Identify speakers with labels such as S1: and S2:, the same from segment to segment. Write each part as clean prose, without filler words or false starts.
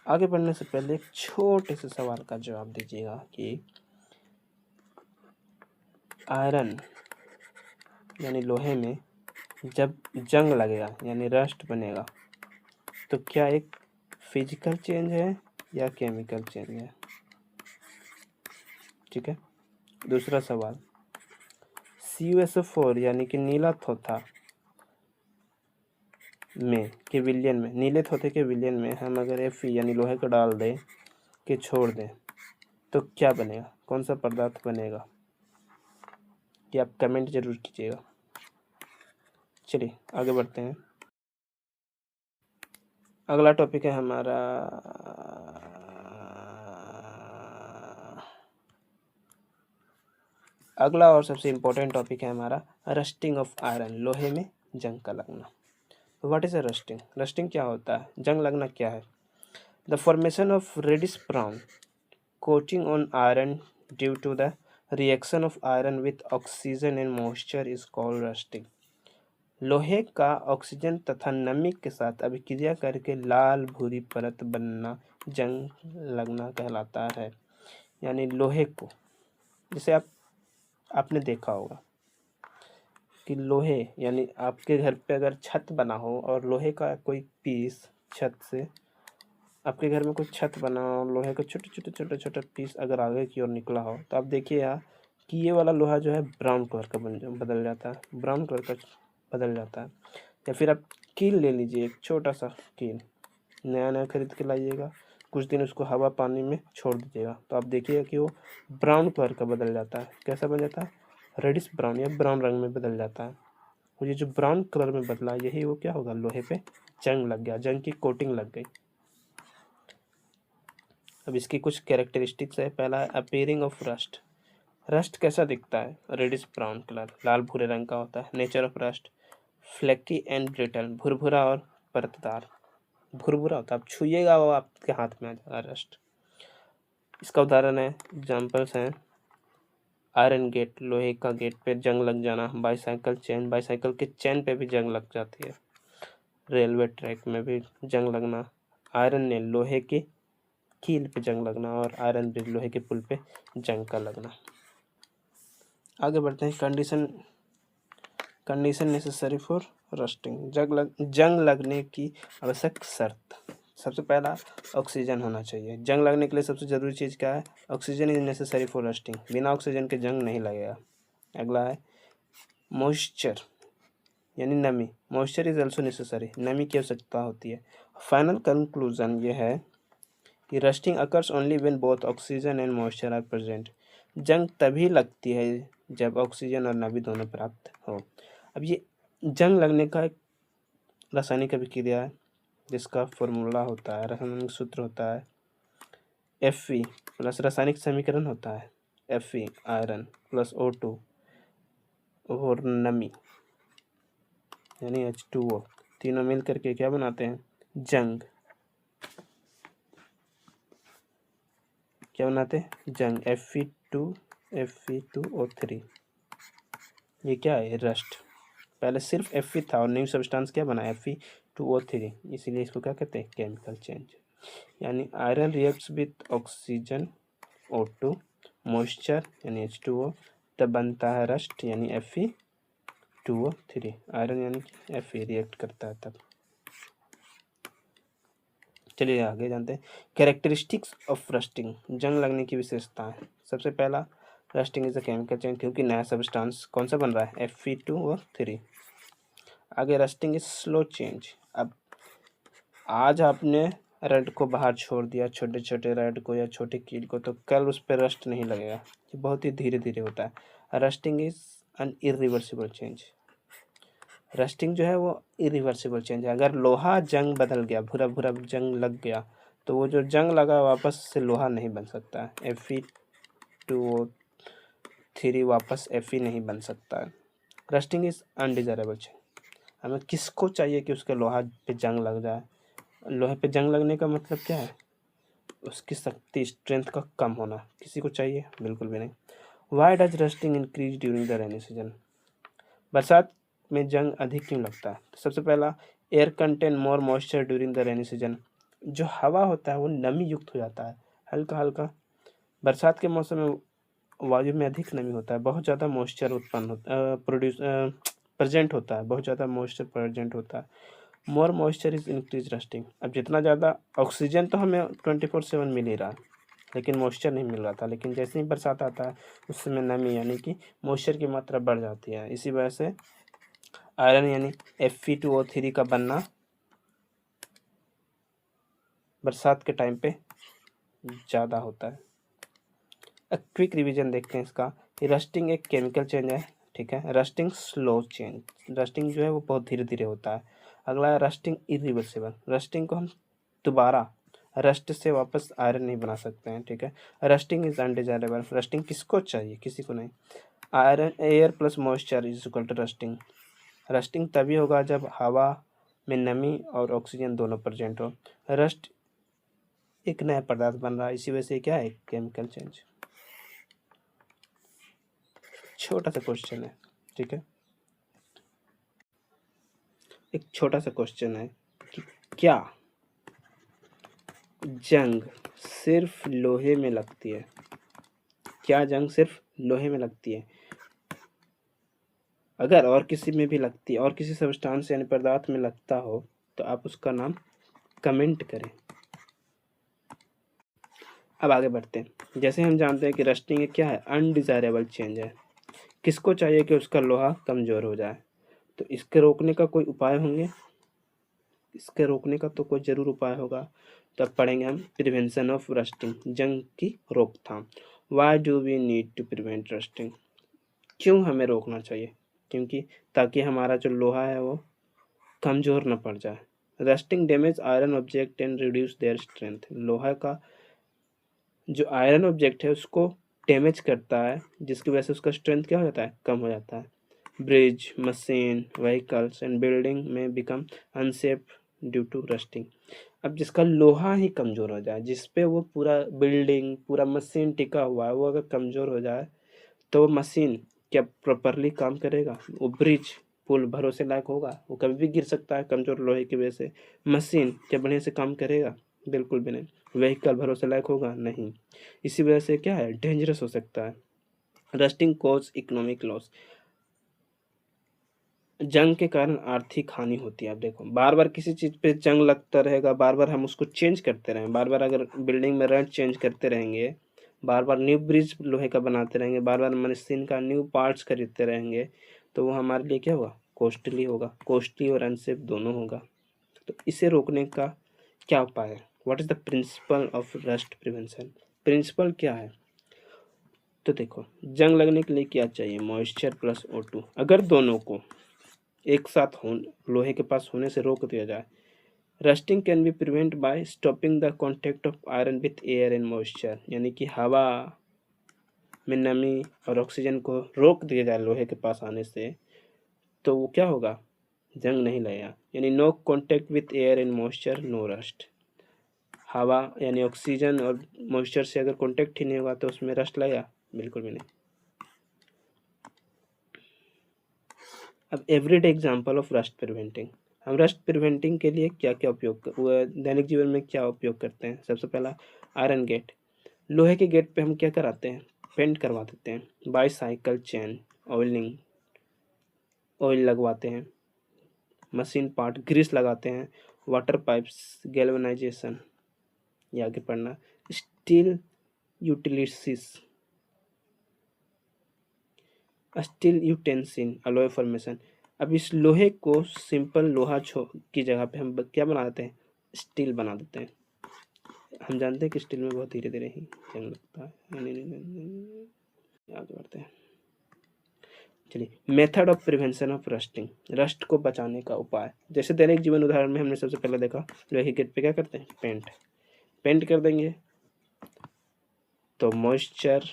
S1: आगे बढ़ने से पहले एक छोटे से सवाल का जवाब दीजिएगा कि आयरन यानी लोहे में जब जंग लगेगा यानी रस्ट बनेगा तो क्या एक फिजिकल चेंज है या केमिकल चेंज है? ठीक है। दूसरा सवाल, CuSO4 यानी कि नीला थोथा में के विलयन में, नीले थोथे के विलयन में हम अगर Fe यानी लोहे को डाल दें कि छोड़ दें तो क्या बनेगा, कौन सा पदार्थ बनेगा? ये आप कमेंट जरूर कीजिएगा। चलिए आगे बढ़ते हैं। अगला टॉपिक है हमारा अगला और सबसे इम्पोर्टेंट टॉपिक है हमारा रस्टिंग ऑफ आयरन, लोहे में जंग का लगना। तो what is a rusting? Rusting क्या होता है? जंग लगना क्या है? The formation of reddish brown coating on iron due to the reaction of iron with oxygen and moisture is called rusting. लोहे का ऑक्सीजन तथा नमी के साथ अभिक्रिया करके लाल भूरी परत बनना जंग लगना कहलाता है। यानी लोहे को, जैसे आपने देखा होगा कि लोहे यानी आपके घर पे अगर छत बना हो और लोहे का कोई पीस छत से, आपके घर में कोई छत बना हो, लोहे का छोटे पीस अगर आगे की ओर निकला हो तो आप देखिए यार कि ये वाला लोहा जो है ब्राउन कलर का बदल जाता है, ब्राउन कलर का बदल जाता है। या फिर आप कील ले लीजिए, एक छोटा सा कील नया खरीद के लाइएगा, कुछ दिन उसको हवा पानी में छोड़ दीजिएगा तो आप देखिएगा कि वो ब्राउन कलर का बदल जाता है। कैसा बन जाता है? रेडिश ब्राउन या ब्राउन रंग में बदल जाता है। और ये जो ब्राउन कलर में बदला यही वो क्या होगा, लोहे पे जंग लग गया, जंग की कोटिंग लग गई। अब इसकी कुछ कैरेक्टरिस्टिक्स है। पहला है अपीयरिंग ऑफ रस्ट। रस्ट कैसा दिखता है? रेडिश ब्राउन कलर, लाल भूरे रंग का होता है। Nature of rust flaky and brittle, भुरभुरा और परतदार। भुरभुरा होता है, आप छुइएगा वो आपके हाथ में आ जाएगा रस्ट। इसका उदाहरण है, एग्जाम्पल्स हैं आयरन गेट, लोहे का गेट पे जंग लग जाना। बाईसाइकिल चेन, बाईसाइकिल के चेन पे भी जंग लग जाती है। रेलवे ट्रैक में भी जंग लगना। आयरन ने लोहे के कील पे जंग लगना और आयरन ब्रिज लोहे के पुल पे जंग का लगना। आगे बढ़ते हैं। कंडीशन नेसेसरी फॉर रस्टिंग, जंग लगने की आवश्यक शर्त। सबसे पहला ऑक्सीजन होना चाहिए। जंग लगने के लिए सबसे ज़रूरी चीज़ क्या है? Oxygen is necessary for rusting, बिना ऑक्सीजन के जंग नहीं लगेगा। अगला है मॉइस्चर यानी नमी, मॉइस्चर इज ऑल्सो नेसेसरी, नमी की आवश्यकता होती है। फाइनल कंक्लूजन ये है कि rusting occurs only when both oxygen and moisture are present. जंग तभी लगती है जब ऑक्सीजन और नमी दोनों प्राप्त हो। अब ये जंग लगने का एक रासायनिक अभिक्रिया है जिसका फॉर्मूला होता है, रासायनिक सूत्र होता है Fe प्लस रासायनिक समीकरण होता है Fe आयरन प्लस O2 और नमी यानी H2O, तीनों मिल करके क्या बनाते हैं? जंग। क्या बनाते हैं? जंग। Fe2O3, ये क्या है? रस्ट। पहले सिर्फ Fe था और न्यू सब्सटेंस क्या बना? Fe2O3, इसीलिए इसको क्या कहते हैं? Chemical change. यानी iron reacts with oxygen O2 moisture यानी H2O, तब बनता है रस्ट यानी Fe2O3। आयरन यानी कि Fe रिएक्ट करता है तब। चलिए आगे जानते हैं कैरेक्टरिस्टिक्स ऑफ रस्टिंग, जंग लगने की विशेषताएं। सबसे पहला, rusting is a chemical change, क्योंकि नया सब्सटेंस कौन सा बन रहा है? Fe2O3। आगे रस्टिंग इज स्लो चेंज। अब आज आपने रड को बाहर छोड़ दिया, छोटे छोटे रड को या छोटे कील को, तो कल उस पर रस्ट नहीं लगेगा, ये बहुत ही धीरे धीरे होता है। Rusting is an irreversible change. Rusting जो है वो इरिवर्सिबल चेंज है। अगर लोहा जंग बदल गया, भूरा भूरा जंग लग गया, तो वो जो जंग लगा वापस से लोहा नहीं बन सकता है। Fe2O3 वापस Fe नहीं बन सकता है। Rusting is undesirable change. हमें किसको चाहिए कि उसके लोहा पे जंग लग जाए? लोहे पे जंग लगने का मतलब क्या है? उसकी शक्ति, स्ट्रेंथ का कम होना। किसी को चाहिए? बिल्कुल भी नहीं। Why does rusting increase during the rainy season? बरसात में जंग अधिक क्यों लगता है? तो सबसे पहला, air contain more moisture during the rainy season. जो हवा होता है वो नमी युक्त हो जाता है, हल्का हल्का। बरसात के मौसम में वायु में अधिक नमी होता है, बहुत ज़्यादा मॉइस्चर उत्पन्न होता प्रोड्यूस प्रेजेंट होता है, बहुत ज़्यादा मॉइस्चर प्रेजेंट होता है। मोर मॉइस्चर इज इंक्रीज रस्टिंग। अब जितना ज़्यादा ऑक्सीजन तो हमें 24/7 मिल ही रहा है, लेकिन मॉइस्चर नहीं मिल रहा था। लेकिन जैसे ही बरसात आता है उस समय नमी यानी कि मॉइस्चर की मात्रा बढ़ जाती है। इसी वजह से आयरन यानी Fe2O3 का बनना बरसात के टाइम पे ज़्यादा होता है। क्विक रिवीजन देखते हैं इसका। रस्टिंग एक केमिकल चेंज है, ठीक है। रस्टिंग स्लो चेंज, रस्टिंग जो है वो बहुत धीरे धीरे होता है। अगला है रस्टिंग इरिवर्सिबल। रस्टिंग को हम दोबारा रस्ट से वापस आयरन नहीं बना सकते हैं, ठीक है। Rusting is undesirable. रस्टिंग किसको चाहिए? किसी को नहीं। Iron air plus moisture is equal to rusting. Rusting तभी होगा जब हवा में नमी और ऑक्सीजन दोनों प्रेजेंट हो। रस्ट एक नया पदार्थ बन रहा है, इसी वजह से क्या है? Chemical change. छोटा सा क्वेश्चन है, ठीक है। एक छोटा सा क्वेश्चन है कि क्या जंग सिर्फ लोहे में लगती है? क्या जंग सिर्फ लोहे में लगती है? अगर और किसी में भी लगती है, और किसी सब्सटेंस यानी पदार्थ में लगता हो, तो आप उसका नाम कमेंट करें। अब आगे बढ़ते हैं। जैसे हम जानते हैं कि रस्टिंग क्या है? अनडिजायरेबल चेंज है। किसको चाहिए कि उसका लोहा कमजोर हो जाए? तो इसके रोकने का कोई उपाय होंगे? इसके रोकने का तो कोई ज़रूर उपाय होगा। तो अब पढ़ेंगे हम प्रिवेंशन ऑफ रस्टिंग, जंग की रोकथाम। Why do we need to prevent rusting? क्यों हमें रोकना चाहिए? क्योंकि ताकि हमारा जो लोहा है वो कमज़ोर न पड़ जाए। Rusting damage iron object and reduce their strength. लोहा का जो आयरन ऑब्जेक्ट है उसको डैमेज करता है, जिसकी वजह से उसका स्ट्रेंथ क्या हो जाता है? कम हो जाता है। Bridge, machine, vehicles and building में become unsafe due to rusting. अब जिसका लोहा ही कमज़ोर हो जाए, जिस पे वो पूरा बिल्डिंग, पूरा मशीन टिका हुआ है, वो अगर कमज़ोर हो जाए तो वो मशीन क्या प्रॉपरली काम करेगा? वो ब्रिज, पुल भरोसे लायक होगा? वो कभी भी गिर सकता है कमज़ोर लोहे की वजह से। मशीन क्या बढ़िया से काम करेगा? बिल्कुल भी नहीं। व्हीकल भरोसे लायक होगा? नहीं। इसी वजह से क्या है? डेंजरस हो सकता है। Rusting cause economic loss. जंग के कारण आर्थिक हानि होती है। आप देखो, बार बार किसी चीज़ पे जंग लगता रहेगा, बार बार हम उसको चेंज करते रहें, बार बार अगर बिल्डिंग में रड चेंज करते रहेंगे, बार बार न्यू ब्रिज लोहे का बनाते रहेंगे, बार बार मशीन का न्यू पार्ट्स खरीदते रहेंगे, तो वो हमारे लिए क्या होगा? कॉस्टली होगा। कॉस्टली और अनसेफ दोनों होगा। तो इसे रोकने का क्या उपाय है? What is the principle of rust prevention? Principle क्या है? तो देखो, जंग लगने के लिए क्या चाहिए? Moisture plus O2। अगर दोनों को एक साथ हो लोहे के पास होने से रोक दिया जाए, rusting can be prevent by stopping the contact of iron with air and moisture. यानी कि हवा में नमी और ऑक्सीजन को रोक दिया जाए लोहे के पास आने से, तो वो क्या होगा? जंग नहीं लगेगा। यानी no contact with air and moisture, no rust. हवा यानी ऑक्सीजन और मॉइस्चर से अगर कॉन्टेक्ट ही नहीं होगा तो उसमें रस्ट लगेगा? बिल्कुल भी नहीं। अब everyday example of rust preventing. हम रस्ट प्रिवेंटिंग के लिए क्या क्या दैनिक जीवन में क्या उपयोग करते हैं? सबसे पहला, आयरन गेट। लोहे के गेट पे हम क्या कराते हैं? पेंट करवा देते हैं। बाईसाइकिल चेन ऑयलिंग, ऑयल लगवाते हैं। मशीन पार्ट ग्रीस लगाते हैं। Water pipes galvanisation. ये आगे पढ़ना। Steel utilities, steel utensil alloy formation. अब इस लोहे को सिंपल लोहा की जगह पे हम क्या बना देते हैं? स्टील बना देते हैं। हम जानते हैं कि स्टील में बहुत धीरे धीरे ही जंग लगता है। आगे बढ़ते हैं। चलिए, method of prevention of rusting. Rust को बचाने का उपाय। जैसे दैनिक जीवन उदाहरण में हमने सबसे पहले देखा, लोहे के गेट पे क्या करते हैं? पेंट कर देंगे तो मॉइस्चर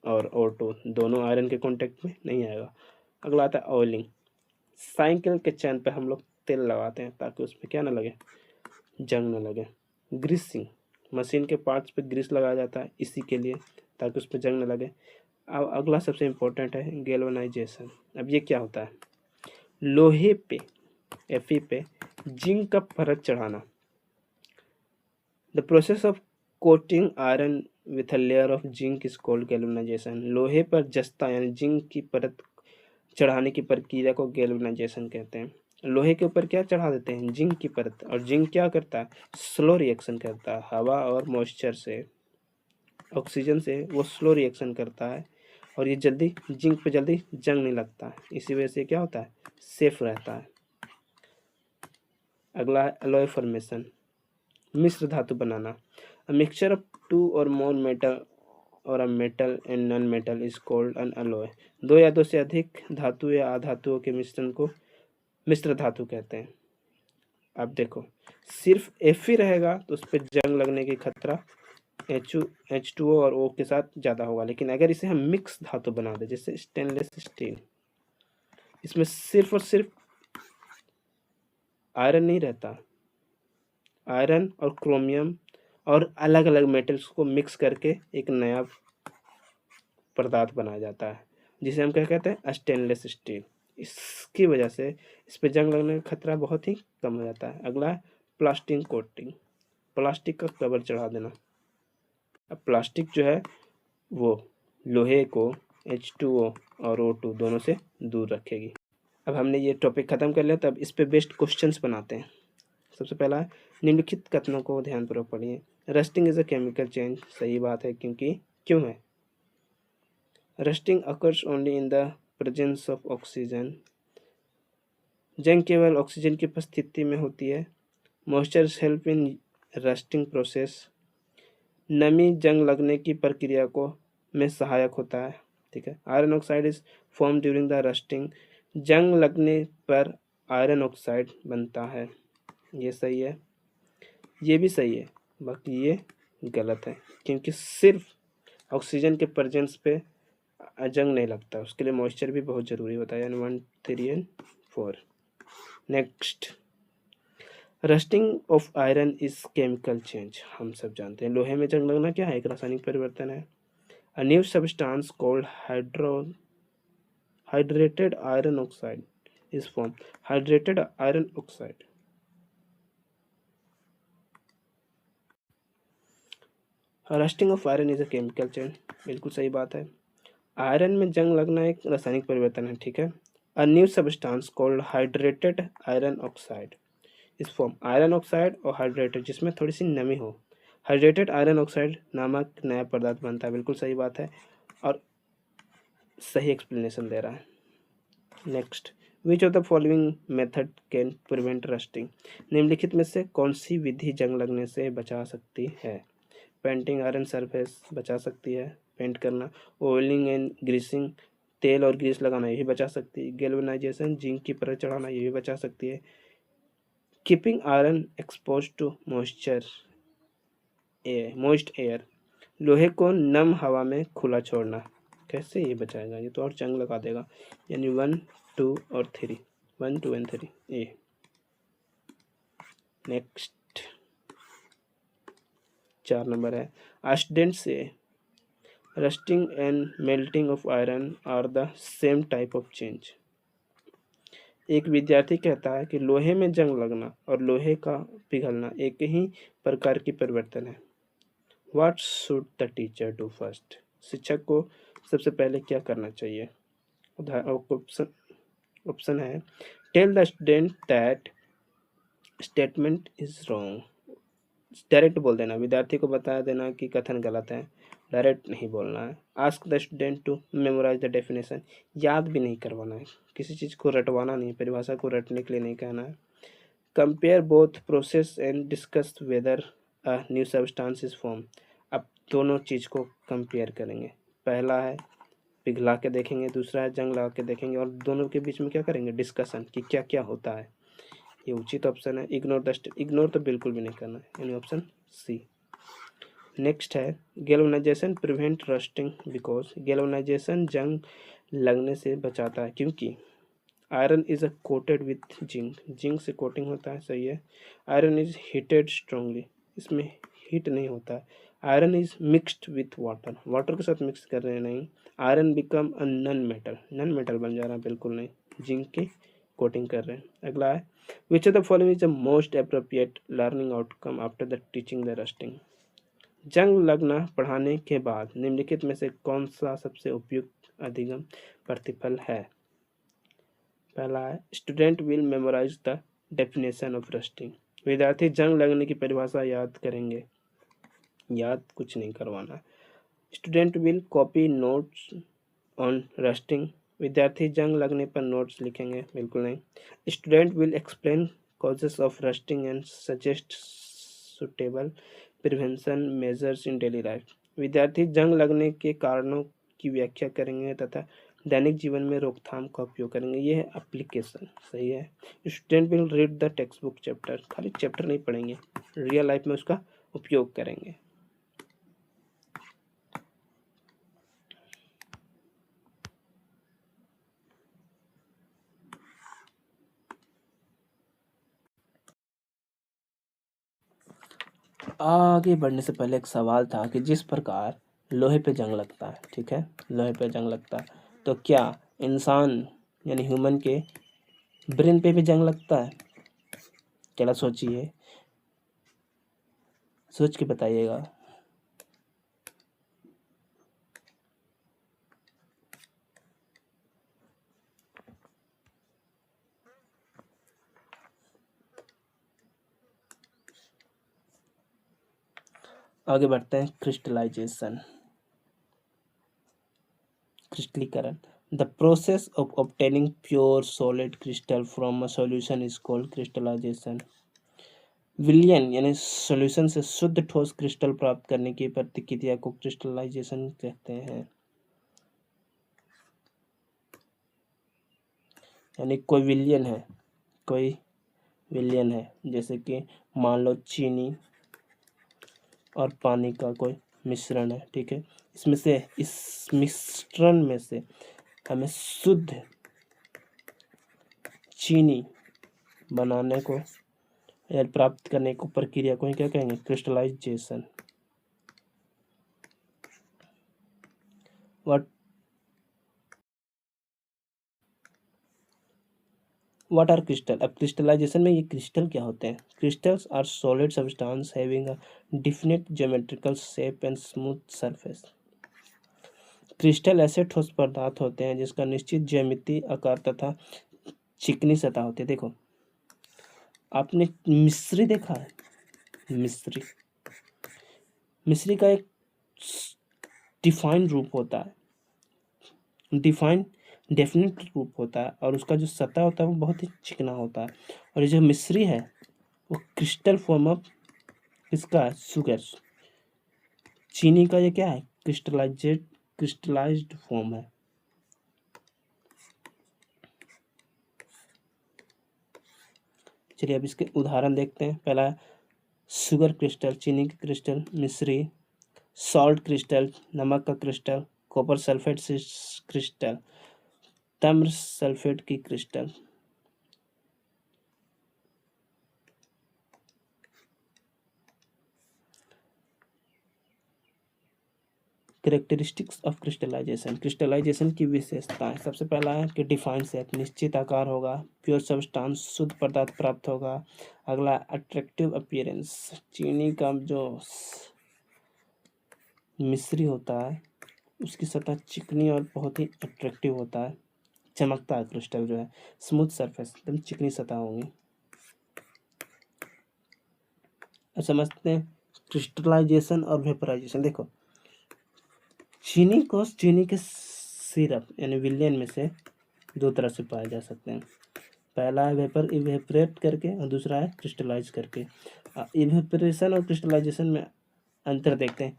S1: और O2 दोनों आयरन के कांटेक्ट में नहीं आएगा। अगला आता है ऑयलिंग। साइकिल के चैन पे हम लोग तेल लगाते हैं ताकि उसमें क्या ना लगे? जंग न लगे। ग्रीसिंग, मशीन के पार्ट्स पे ग्रीस लगाया जाता है इसी के लिए, ताकि उस पर जंग न लगे। अब अगला सबसे इम्पोर्टेंट है गैल्वेनाइजेशन। अब ये क्या होता है? लोहे पे Fe पे जिंक का परत चढ़ाना। The process of coating iron with a layer of zinc is called galvanisation. लोहे पर जस्ता यानी जिंक की परत चढ़ाने की प्रक्रिया को गैल्वेनाइजेशन कहते हैं। लोहे के ऊपर क्या चढ़ा देते हैं? जिंक की परत। और जिंक क्या करता है? स्लो रिएक्शन करता है। हवा और मॉइस्चर से, ऑक्सीजन से वो स्लो रिएक्शन करता है और ये जल्दी जिंक पे जल्दी जंग नहीं लगता है। इसी वजह से क्या होता है? सेफ रहता है। अगला है अलॉय फॉर्मेशन, मिश्र धातु बनाना। अ मिक्सचर ऑफ टू और मोर मेटल और a metal and non metal is called an alloy. दो या दो से अधिक धातु या अधातुओं के मिश्रण को मिश्र धातु कहते हैं। अब देखो, सिर्फ एफ ही रहेगा तो उस पर जंग लगने की खतरा H2O और O के साथ ज़्यादा होगा। लेकिन अगर इसे हम मिक्स धातु बना दें, जैसे स्टेनलेस स्टील, इसमें सिर्फ और सिर्फ आयरन नहीं रहता, आयरन और क्रोमियम और अलग अलग मेटल्स को मिक्स करके एक नया पदार्थ बनाया जाता है, जिसे हम क्या कहते हैं? Stainless steel. इसकी वजह से इस पर जंग लगने का खतरा बहुत ही कम हो जाता है। अगला है प्लास्टिक कोटिंग, प्लास्टिक का कवर चढ़ा देना। अब प्लास्टिक जो है वो लोहे को H2O और O2 दोनों से दूर रखेगी। अब हमने ये टॉपिक ख़त्म कर लिया, तो अब इस पे बेस्ड क्वेश्चंस बनाते हैं। सबसे पहला है, निम्नलिखित कथनों को ध्यानपूर्वक पढ़िए। Rusting is a chemical change. सही बात है, क्योंकि क्यों है? Rusting occurs only in the presence of oxygen. जंग केवल ऑक्सीजन की उपस्थिति में होती है। Moisture help in rusting process. नमी जंग लगने की प्रक्रिया को में सहायक होता है। ठीक है। Iron oxide is form during the rusting. जंग लगने पर आयरन ऑक्साइड बनता है। ये सही है, ये भी सही है, बाकी ये गलत है, क्योंकि सिर्फ ऑक्सीजन के प्रेजेंस पे जंग नहीं लगता, उसके लिए मॉइस्चर भी बहुत ज़रूरी होता है, यानी 1, 3 and 4। Next, rusting of iron is chemical change. हम सब जानते हैं लोहे में जंग लगना क्या है? एक रासायनिक परिवर्तन है। अ new substance called hydrated iron oxide is form. Hydrated iron oxide, rusting of iron is a chemical change. बिल्कुल सही बात है। आयरन में जंग लगना एक रासायनिक परिवर्तन है। ठीक है। अ new substance called hydrated iron oxide इस फॉर्म। आयरन ऑक्साइड और हाइड्रेटेड, जिसमें थोड़ी सी नमी हो, हाइड्रेटेड आयरन ऑक्साइड नामक नया पदार्थ बनता है। बिल्कुल सही बात है और सही एक्सप्लेनेशन दे रहा है। Next, which of the following method can prevent rusting. निम्नलिखित में से कौन सी विधि जंग लगने से बचा सकती है? पेंटिंग आयरन सरफेस बचा सकती है, पेंट करना। ऑयलिंग एंड ग्रीसिंग, तेल और ग्रीस लगाना, ये भी बचा सकती है। गैल्वेनाइजेशन, जिंक की परत चढ़ाना, ये भी बचा सकती है। Keeping iron expose to moist air, लोहे को नम हवा में खुला छोड़ना, कैसे ये बचाएगा? ये तो और जंग लगा देगा। यानी 1, 2 और 3, 1, 2 एंड 3 ए। नेक्स्ट 4 नंबर है, स्टूडेंट से rusting and melting of iron are the same type of change. एक विद्यार्थी कहता है कि लोहे में जंग लगना और लोहे का पिघलना एक ही प्रकार की परिवर्तन है। What should the teacher do first. शिक्षक को सबसे पहले क्या करना चाहिए? ऑप्शन है, tell the student that statement is wrong. Direct बोल देना, विद्यार्थी को बता देना कि कथन गलत है, डायरेक्ट नहीं बोलना है। Ask the student to memorise the definition, याद भी नहीं करवाना है, किसी चीज़ को रटवाना नहीं, परिभाषा को रटने के लिए नहीं कहना है। Compare both process and discuss whether a new substance is form. अब दोनों चीज़ को कंपेयर करेंगे, पहला है पिघला के देखेंगे, दूसरा है जंग लगा के देखेंगे, और दोनों के बीच में क्या करेंगे? डिस्कशन कि क्या क्या होता है। ये उचित ऑप्शन है। इग्नोर तो बिल्कुल भी नहीं करना है, यानी ऑप्शन सी। नेक्स्ट है, galvanisation prevent rusting because. Galvanisation जंग लगने से बचाता है क्योंकि iron is a coated with zinc, zinc से कोटिंग होता है। सही है। आयरन इज हीटेड स्ट्रांगली, इसमें हीट नहीं होता है। Iron is mixed with water, water के साथ मिक्स कर रहे हैं नहीं। Iron become a non metal, non metal बन जा रहा है, बिल्कुल नहीं। जिंक की कोटिंग कर रहे हैं। अगला है विच of the following is the most appropriate learning outcome after the teaching the rusting. जंग लगना पढ़ाने के बाद निम्नलिखित में से कौन सा सबसे उपयुक्त अधिगम प्रतिफल है। पहला है student will memorise the definition of rusting. विद्यार्थी जंग लगने की परिभाषा याद करेंगे, याद कुछ नहीं करवाना। Student will copy notes on rusting. विद्यार्थी जंग लगने पर नोट्स लिखेंगे, बिल्कुल नहीं। Student will explain causes of rusting and suggest suitable prevention measures in daily life. विद्यार्थी जंग लगने के कारणों की व्याख्या करेंगे तथा दैनिक जीवन में रोकथाम का उपयोग करेंगे। ये है एप्लीकेशन, सही है। Student will read the text book chapter, खाली चैप्टर नहीं पढ़ेंगे, रियल लाइफ में उसका उपयोग करेंगे। आगे बढ़ने से पहले एक सवाल था कि जिस प्रकार लोहे पे जंग लगता है, ठीक है, लोहे पे जंग लगता है, तो क्या इंसान यानी ह्यूमन के ब्रेन पे भी जंग लगता है? चला सोचिए, सोच के बताइएगा। आगे बढ़ते हैं। क्रिस्टलाइजेशन, क्रिस्टलीकरण। The process of obtaining pure solid crystal from a solution is called crystallisation. विलयन यानी सॉल्यूशन से शुद्ध ठोस क्रिस्टल प्राप्त करने की प्रतिक्रिया को क्रिस्टलाइजेशन कहते हैं। यानी कोई विलयन है, कोई विलयन है, जैसे कि मान लो चीनी और पानी का कोई मिश्रण है, ठीक है। इसमें से, इस मिश्रण में से हमें शुद्ध चीनी बनाने को या प्राप्त करने को प्रक्रिया को क्या कहेंगे? क्रिस्टलाइजेशन। What are crystal? अब क्रिस्टलाइजेशन में ये क्रिस्टल क्या होते हैं? Crystals are solid substance having a definite geometrical shape and smooth surface. Crystal ऐसे ठोस पदार्थ होते हैं जिसका निश्चित ज्यामिति, आकार तथा चिकनी सतह होती है। देखो, आपने मिस्री देखा है? मिस्री, मिस्री का एक डिफाइंड रूप होता है, डिफाइंड डेफिनेट रूप होता है, और उसका जो सतह होता है वो बहुत ही चिकना होता है। और ये जो मिस्री है वो क्रिस्टल फॉर्म ऑफ किसका है? शुगर, चीनी का ये क्या है? क्रिस्टलाइज्ड फॉर्म है। चलिए अब इसके उदाहरण देखते हैं। पहला है शुगर क्रिस्टल, चीनी की क्रिस्टल, मिश्री, सॉल्ट क्रिस्टल, नमक का क्रिस्टल, कॉपर सल्फेट क्रिस्टल, ताम्र सल्फेट की crystal. Characteristics of crystallisation, crystallisation की विशेषताएं। सबसे पहला है कि डिफाइंड शेप, निश्चित आकार होगा। प्योर सब्सटेंस, शुद्ध पदार्थ प्राप्त होगा। अगला अट्रैक्टिव अपीयरेंस, चीनी का जो मिश्री होता है उसकी सतह चिकनी और बहुत ही अट्रैक्टिव होता है, चमकता है क्रिस्टल जो है। स्मूथ सरफेस, एकदम चिकनी सतह होंगी। अब समझते हैं क्रिस्टलाइजेशन और वेपराइजेशन। देखो, चीनी के सिरप यानी विलयन में से दो तरह से पाए जा सकते हैं। पहला है वेपर इवेपरेट करके और दूसरा है क्रिस्टलाइज करके। इवेपरेशन और क्रिस्टलाइजेशन में अंतर देखते हैं।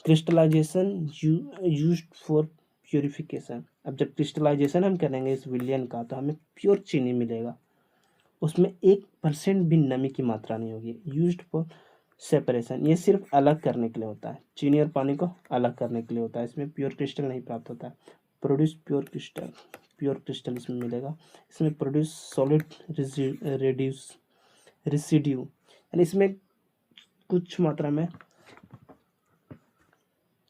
S1: Crystallisation used for purification. अब जब क्रिस्टलाइजेशन हम करेंगे इस विलयन का तो हमें प्योर चीनी मिलेगा, उसमें 1% भी नमी की मात्रा नहीं होगी। यूज्ड फॉर सेपरेशन, ये सिर्फ अलग करने के लिए होता है, चीनी और पानी को अलग करने के लिए होता है, इसमें प्योर क्रिस्टल नहीं प्राप्त होता है। Produce pure crystal, pure crystal इसमें मिलेगा। इसमें प्रोड्यूस सॉलिड रेसिड्यू, यानी इसमें कुछ मात्रा में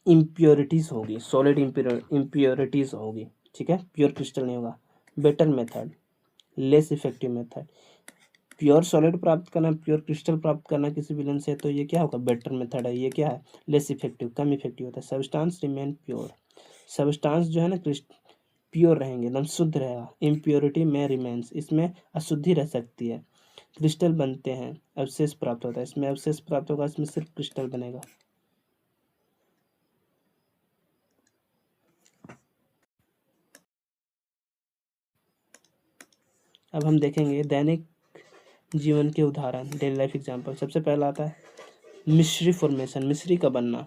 S1: इम्प्योरिटीज़ होगी, सॉलिड इम्प्योरिटीज़ होगी, ठीक है, प्योर क्रिस्टल नहीं होगा। Better method, less effective method. Pure solid प्राप्त करना, प्योर क्रिस्टल प्राप्त करना किसी विलन से, तो ये क्या होगा, बेटर मेथड है। ये क्या है, लेस इफेक्टिव, कम इफेक्टिव होता है। सब्सटेंस रिमेन प्योर, सब्सटेंस जो है ना प्योर रहेंगे, एकदम शुद्ध रहेगा। इम्प्योरिटी में रिमेन्स, इसमें अशुद्धि रह सकती है। क्रिस्टल बनते हैं, अवशेष प्राप्त होता है, इसमें अवशेष प्राप्त होगा, इसमें सिर्फ क्रिस्टल बनेगा। अब हम देखेंगे दैनिक जीवन के उदाहरण, डेली लाइफ एग्जाम्पल। सबसे पहला आता है मिश्री फॉर्मेशन, मिश्री का बनना।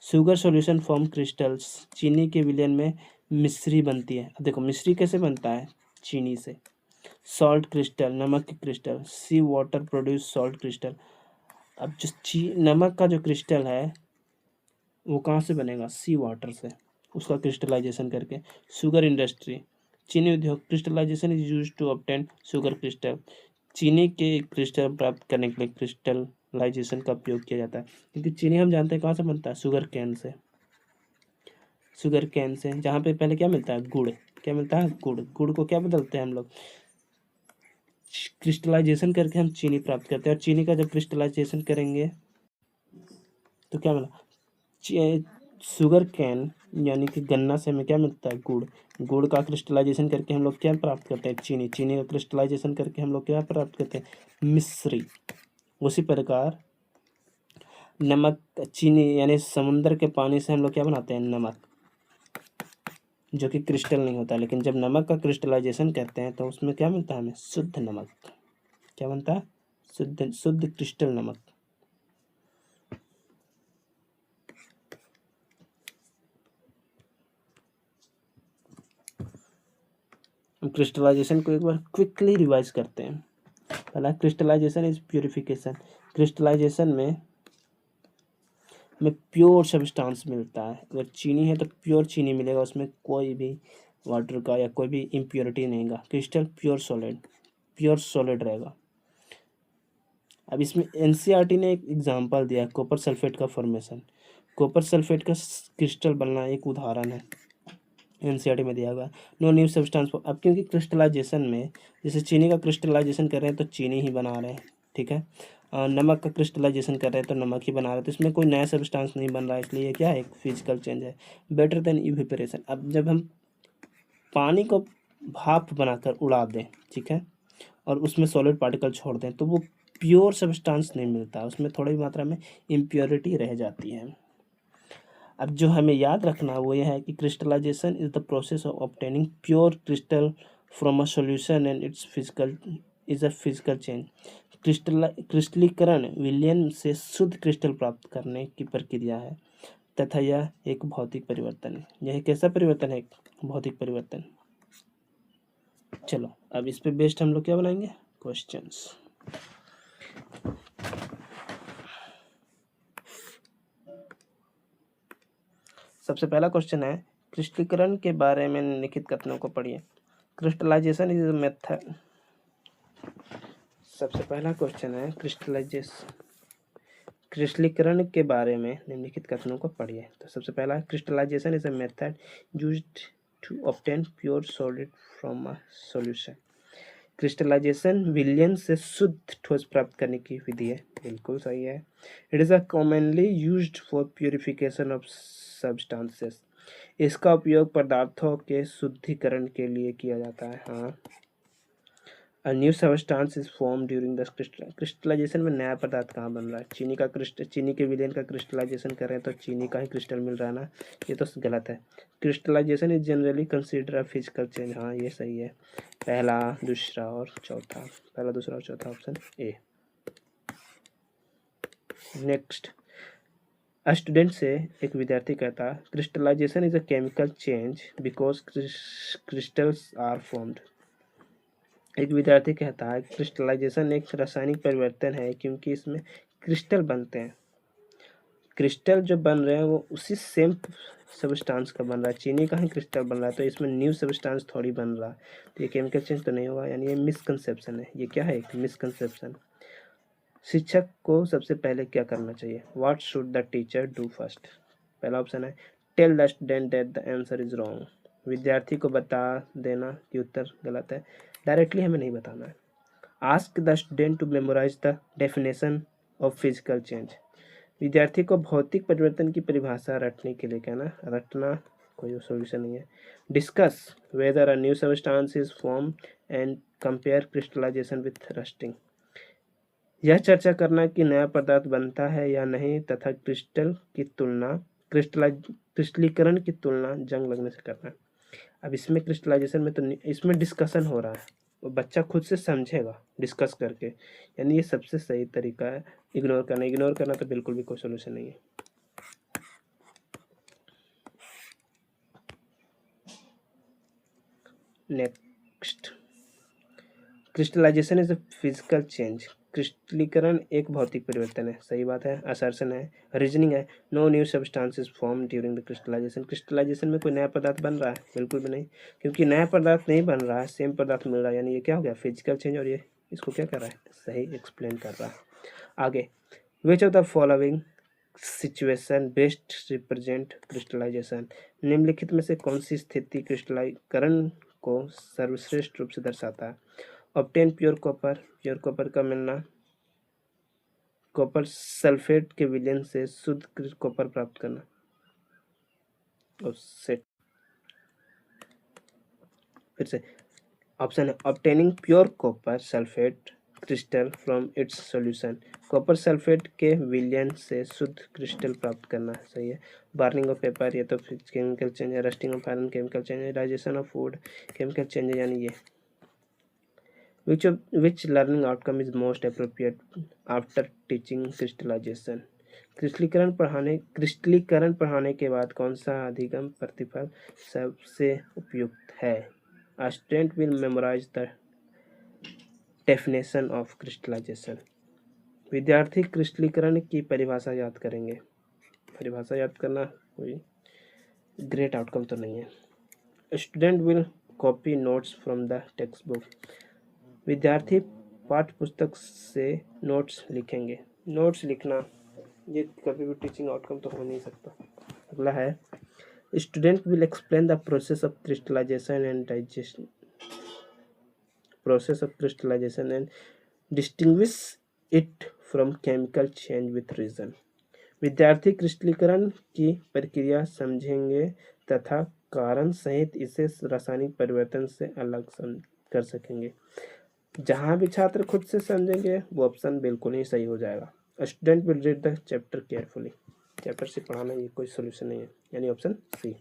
S1: शुगर सॉल्यूशन फॉर्म क्रिस्टल्स, चीनी के विलयन में मिश्री बनती है। अब देखो मिश्री कैसे बनता है, चीनी से। सॉल्ट क्रिस्टल, नमक के क्रिस्टल, सी वाटर प्रोड्यूस सॉल्ट क्रिस्टल। अब जो नमक का जो क्रिस्टल है वो कहाँ से बनेगा, सी वाटर से, उसका क्रिस्टलाइजेशन करके। शुगर इंडस्ट्री, चीनी उद्योग, crystallisation is use to obtain sugar crystal. चीनी के क्रिस्टल प्राप्त करने के लिए क्रिस्टलाइजेशन का उपयोग किया जाता है। क्योंकि चीनी हम जानते हैं कहाँ से बनता है, sugar can say. Sugar can say, जहाँ पे पहले क्या मिलता है, गुड़। क्या मिलता है, गुड़। गुड़ को क्या बदलते हैं हम लोग, क्रिस्टलाइजेशन करके हम चीनी प्राप्त करते हैं। और चीनी का जब क्रिस्टलाइजेशन करेंगे तो क्या मिला, शुगर कैन यानी कि गन्ना से हमें क्या मिलता है, गुड़। गुड़ का क्रिस्टलाइजेशन करके हम लोग क्या प्राप्त करते हैं, चीनी। चीनी का क्रिस्टलाइजेशन करके हम लोग क्या प्राप्त करते हैं, मिश्री। उसी प्रकार नमक, चीनी यानी समुद्र के पानी से हम लोग क्या बनाते हैं, नमक, जो कि क्रिस्टल नहीं होता। लेकिन जब नमक का क्रिस्टलाइजेशन करते हैं तो उसमें क्या मिलता है हमें, शुद्ध नमक। क्या बनता है, शुद्ध शुद्ध क्रिस्टल नमक। हम क्रिस्टलाइजेशन को एक बार क्विकली रिवाइज करते हैं। पहला, क्रिस्टलाइजेशन इज प्योरिफिकेशन। क्रिस्टलाइजेशन में हमें प्योर सब्सटेंस मिलता है। अगर चीनी है तो प्योर चीनी मिलेगा, उसमें कोई भी वाटर का या कोई भी इम्प्योरिटी नहीं होगा। क्रिस्टल प्योर सॉलिड रहेगा। अब इसमें एनसीईआरटी ने एक एग्जांपल दिया, कॉपर सल्फेट का फॉर्मेशन। कॉपर सल्फेट का क्रिस्टल बनना एक उदाहरण है, एनसीईआरटी में दिया हुआ। No new substance. अब क्योंकि क्रिस्टलाइजेशन में जैसे चीनी का क्रिस्टलाइजेशन कर रहे हैं तो चीनी ही बना रहे हैं, ठीक है। नमक का क्रिस्टलाइजेशन कर रहे हैं तो नमक ही बना रहे हैं, तो इसमें कोई नया सब्सटेंस नहीं बन रहा है, इसलिए ये क्या है, एक फिजिकल चेंज है। Better than evaporation. अब जब हम पानी को भाप बनाकर उड़ा दें, ठीक है, और उसमें सॉलिड पार्टिकल छोड़ दें तो वो प्योर सब्सटेंस नहीं मिलता, उसमें थोड़ी मात्रा में इम्प्योरिटी रह जाती है। अब जो हमें याद रखना वो यह है कि crystallisation is the process of obtaining pure crystal from a solution and it's physical is a physical change. क्रिस्टलीकरण विलयन से शुद्ध क्रिस्टल प्राप्त करने की प्रक्रिया है तथा यह एक भौतिक परिवर्तन है। यह कैसा परिवर्तन है, एक भौतिक परिवर्तन। चलो अब इस पे बेस्ड हम लोग क्या बनाएंगे, क्वेश्चंस। सबसे पहला क्वेश्चन है, क्रिस्टलीकरण के बारे में निम्नलिखित कथनों को पढ़िए। Crystallisation is a method. सबसे पहला क्वेश्चन है क्रिस्टलीकरण के बारे में निम्नलिखित कथनों को पढ़िए। तो सबसे पहला, crystallisation is a method used to obtain pure solid from a solution. Crystallisation विलयन से शुद्ध ठोस प्राप्त करने की विधि है, बिल्कुल सही है। It is a commonly used for purification of substances. इसका उपयोग पदार्थों के शुद्धिकरण के लिए किया जाता है, हाँ। A new substance is form during the crystallisation में नया पदार्थ कहाँ बन रहा है, चीनी के विलयन का क्रिस्टलाइजेशन कर रहे हैं तो चीनी का ही क्रिस्टल मिल रहा है ना, ये तो गलत है। Crystallisation is generally consider a physical change, हाँ ये सही है। पहला, दूसरा और चौथा, पहला, दूसरा और चौथा ऑप्शन ए। नेक्स्ट, स्टूडेंट से एक विद्यार्थी कहता है, crystallisation is a chemical change because crystals are formed. एक विद्यार्थी कहता है, क्रिस्टलाइजेशन एक रासायनिक परिवर्तन है क्योंकि इसमें क्रिस्टल बनते हैं। क्रिस्टल जो बन रहे हैं वो उसी सेम सब्सटेंस का बन रहा है, चीनी का ही क्रिस्टल बन रहा है, तो इसमें न्यू सब्सटेंस थोड़ी बन रहा है, तो ये केमिकल चेंज तो नहीं होगा, यानी ये मिसकंसेप्शन है। ये क्या है, एक मिसकंसेप्शन। शिक्षक को सबसे पहले क्या करना चाहिए, what should the teacher do first. पहला ऑप्शन है, tell the student that the answer is wrong. विद्यार्थी को बता देना कि उत्तर गलत है, डायरेक्टली हमें नहीं बताना है। Ask the student to memorise the definition of physical change. विद्यार्थी को भौतिक परिवर्तन की परिभाषा रटने के लिए कहना, रटना कोई सोल्यूशन नहीं है। Discuss whether a new substance is form and compare crystallisation with rusting. यह चर्चा करना कि नया पदार्थ बनता है या नहीं तथा क्रिस्टलीकरण की तुलना जंग लगने से करना। अब इसमें क्रिस्टलाइजेशन में तो इसमें डिस्कशन हो रहा है, वो बच्चा खुद से समझेगा डिस्कस करके, यानी ये सबसे सही तरीका है। इग्नोर करना तो बिल्कुल भी कोई सोल्यूशन नहीं है। Next, crystallisation is a physical change. क्रिस्टलीकरण एक भौतिक परिवर्तन है, सही बात है। असर्शन है, रीजनिंग है। No new substances form during the crystallisation. Crystallisation में कोई नया पदार्थ बन रहा है? बिल्कुल भी नहीं, क्योंकि नया पदार्थ नहीं बन रहा है, सेम पदार्थ मिल रहा है, यानी ये क्या हो गया? Physical change. और ये इसको क्या कर रहा है? सही एक्सप्लेन कर रहा है। आगे, which of the following situation best represent crystallisation. निम्नलिखित में से कौन सी स्थिति क्रिस्टलीकरण को सर्वश्रेष्ठ रूप से दर्शाता है? ऑब्टेन प्योर कॉपर का मिलना, कॉपर सल्फेट के विलयन से शुद्ध कॉपर प्राप्त करना। और सेट फिर से ऑप्शन है, obtaining pure copper sulphate crystal from its solution. Copper sulphate के विलयन से शुद्ध क्रिस्टल प्राप्त करना, सही है। बर्निंग ऑफ पेपर, ये तो केमिकल चेंज है। Rusting of iron chemical change है। Digestion of food chemical change है, यानी ये। Which learning outcome is most appropriate after teaching crystallization? क्रिस्टलीकरण पढ़ाने के बाद कौन सा अधिगम प्रतिफल सबसे उपयुक्त है? A student will memorize the definition of crystallization. विद्यार्थी क्रिस्टलीकरण की परिभाषा याद करेंगे। परिभाषा याद करना कोई ग्रेट आउटकम तो नहीं है। Student will copy notes from the text book. विद्यार्थी पाठ्य पुस्तक से नोट्स लिखेंगे। नोट्स लिखना ये कभी भी टीचिंग आउटकम तो हो नहीं सकता। अगला है, student will explain the process of crystallisation and distinguish it from chemical change with reason. विद्यार्थी क्रिस्टलीकरण की प्रक्रिया समझेंगे तथा कारण सहित इसे रासायनिक परिवर्तन से अलग कर सकेंगे। जहाँ भी छात्र खुद से समझेंगे वो ऑप्शन बिल्कुल ही सही हो जाएगा। Student will read the chapter carefully. Chapter से पढ़ाना ये कोई सोल्यूशन नहीं है, यानी ऑप्शन सी।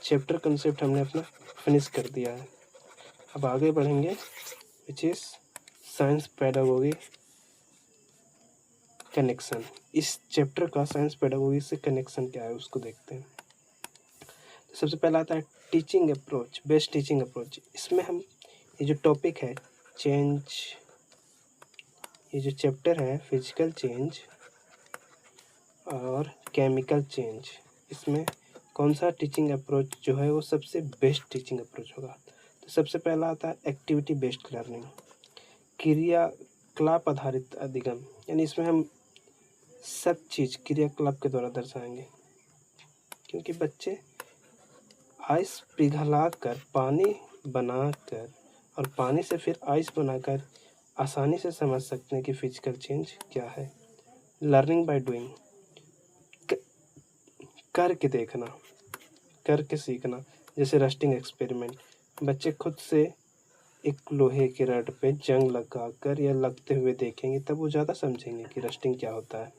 S1: चैप्टर कंसेप्ट हमने अपना फिनिश कर दिया है। अब आगे बढ़ेंगे, which is science pedagogy connection. इस चैप्टर का साइंस पेडागोगी से कनेक्शन क्या है उसको देखते हैं। तो सबसे पहला आता है teaching approach, best teaching approach. इसमें हम ये जो टॉपिक है चेंज, ये जो चैप्टर है फिजिकल चेंज और केमिकल चेंज, इसमें कौन सा टीचिंग अप्रोच जो है वो सबसे बेस्ट टीचिंग अप्रोच होगा? तो सबसे पहला आता है एक्टिविटी बेस्ड लर्निंग, क्रियाकलाप आधारित अधिगम। यानी इसमें हम सब चीज़ क्रियाकलाप के द्वारा दर्शाएंगे, क्योंकि बच्चे आइस पिघलाकर पानी बनाकर और पानी से फिर आइस बनाकर आसानी से समझ सकते हैं कि फिजिकल चेंज क्या है। लर्निंग बाय डूइंग, करके देखना, करके सीखना। जैसे रस्टिंग एक्सपेरिमेंट, बच्चे खुद से एक लोहे के रड पे जंग लगाकर या लगते हुए देखेंगे, तब वो ज़्यादा समझेंगे कि रस्टिंग क्या होता है।